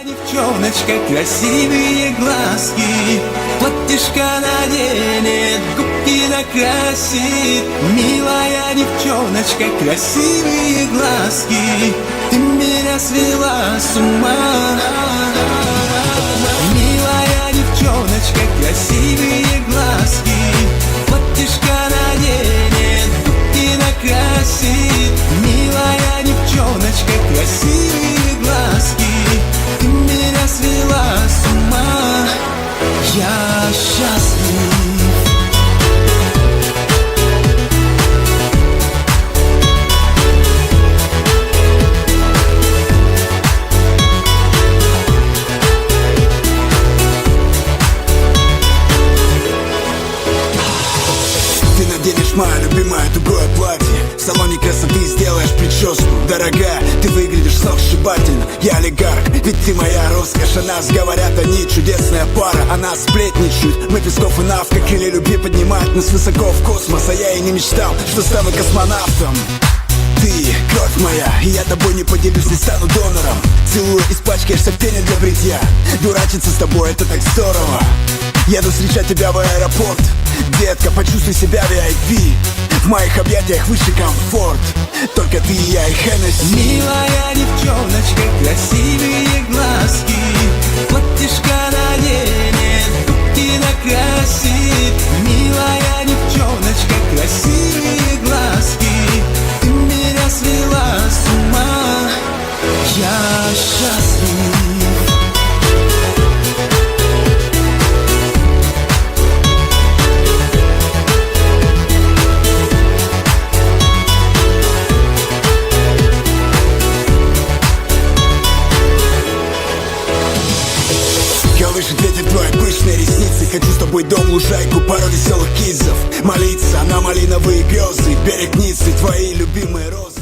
девчоночка, красивые глазки, платьишко наденет, губки накрасит. Милая девчоночка, красивые глазки, ты меня свела с ума. Милая девчоночка, красивые глазки, платьишко наденет, губки накрасит. Милая девчоночка, красивые глазки, ты меня свела с ума. Я счастлив. Ты наденешь мое любимое тугое платье, в салоне красоты сделаешь прическу. Дорогая, ты выглядишь сногсшибательно. Я олигарх, ведь ты моя роскошь. О нас говорят, они чудесная пара. О нас сплетничают, мы Песков и Навка. Крылья любви поднимают нас высоко в космос. А я и не мечтал, что стану космонавтом. Ты кровь моя, и я тобой не поделюсь, не стану донором. Целую, испачкаешься в пене для бритья. Дурачиться с тобой, это так здорово. Еду встречать тебя в аэропорт. Детка, почувствуй себя VIP. В моих объятиях высший комфорт. Только ты и я и Хеннесси. Милая девчоночка, красивые глазки, платьишко наденет, губки накрасит. Милая девчоночка, красивые глазки, ты меня свела с ума. Я счастлив. Колышет ветер твои пышные ресницы. Хочу с тобой дом, лужайку, пару веселых кизов. Молиться на малиновые грезы, берег Ниццы, твои любимые розы.